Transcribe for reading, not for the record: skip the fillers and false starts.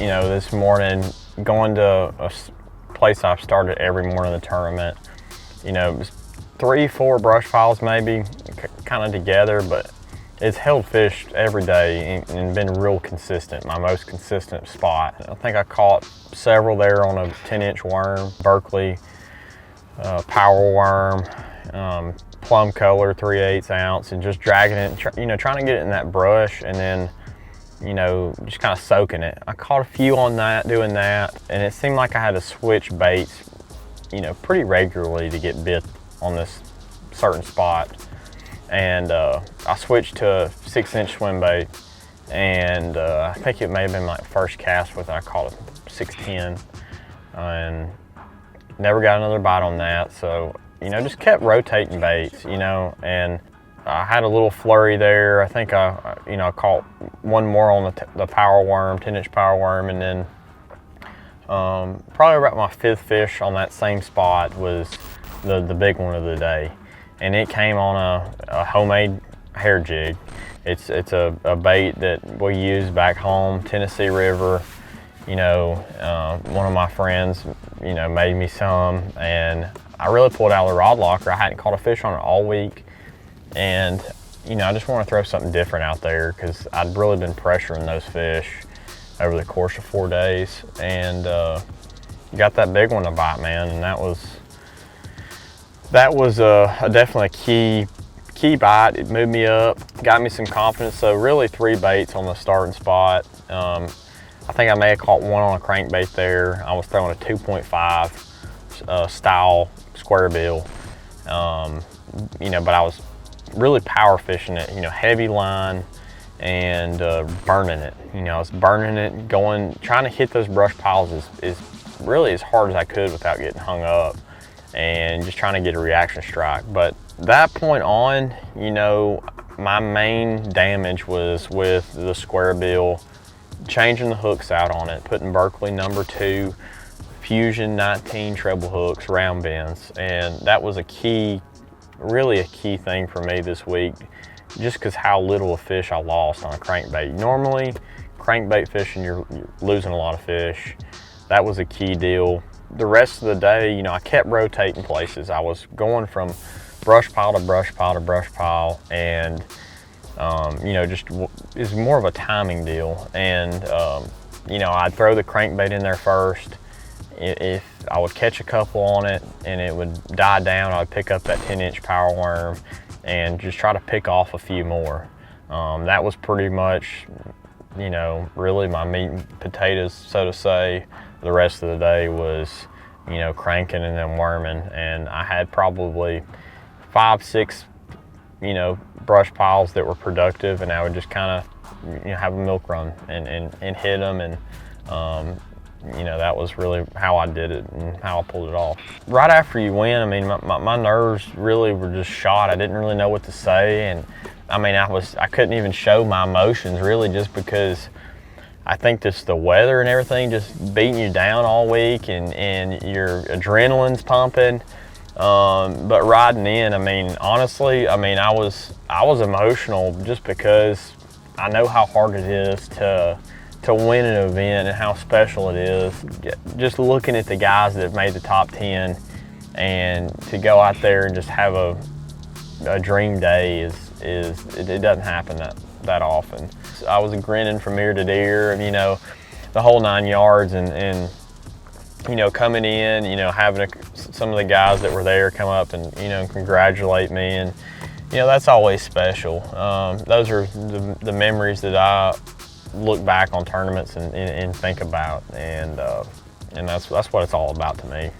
this morning, going to a place I've started every morning of the tournament. It was 3-4 brush piles maybe, kind of together, but it's held fish every day and been real consistent, my most consistent spot. I think I caught several there on a 10-inch worm, Berkeley power worm, plum color, 3/8 ounce, and just dragging it, trying to get it in that brush, and then, just kind of soaking it. I caught a few on that, doing that, and it seemed like I had to switch baits, pretty regularly to get bit on this certain spot. And I switched to a 6-inch swim bait, and I think it may have been my first cast with it. I caught a 610, and never got another bite on that. So, just kept rotating baits, and I had a little flurry there. I think I caught one more on the power worm, 10-inch power worm, and then probably about my 5th fish on that same spot was the big one of the day. And it came on a homemade hair jig. It's a bait that we use back home, Tennessee River. One of my friends, made me some, and I really pulled out of the rod locker. I hadn't caught a fish on it all week, and I just want to throw something different out there because I'd really been pressuring those fish over the course of 4 days, and got that big one to bite, man, and that was definitely a key bite. It moved me up, got me some confidence. So really 3 baits on the starting spot. I think I may have caught one on a crankbait there. I was throwing a 2.5 style square bill, but I was really power fishing it, heavy line, and burning it. I was burning it, trying to hit those brush piles is really as hard as I could without getting hung up, and just trying to get a reaction strike. But that point on, my main damage was with the square bill, changing the hooks out on it, putting Berkeley number 2 Fusion 19 treble hooks, round bends, and that was really a key thing for me this week, just because how little of fish I lost on a crankbait. Normally, crankbait fishing, you're losing a lot of fish. That was a key deal. The rest of the day, I kept rotating places. I was going from brush pile to brush pile to brush pile, and just it's more of a timing deal. And I'd throw the crankbait in there first. If I would catch a couple on it and it would die down, I'd pick up that 10-inch power worm and just try to pick off a few more. That was pretty much, really my meat and potatoes, so to say. The rest of the day was, cranking and then worming, and I had probably 5-6, brush piles that were productive, and I would just kind of, have a milk run and hit them, and that was really how I did it and how I pulled it off. Right after you win, my nerves really were just shot. I didn't really know what to say, and I couldn't even show my emotions really, just because I think just the weather and everything just beating you down all week, and your adrenaline's pumping. But riding in, honestly, I was emotional just because I know how hard it is to win an event and how special it is. Just looking at the guys that have made the top 10, and to go out there and just have a dream day it doesn't happen that often. I was grinning from ear to ear, the whole 9 yards, and coming in, having some of the guys that were there come up and congratulate me, and that's always special. Those are the memories that I look back on tournaments and think about, and that's what it's all about to me.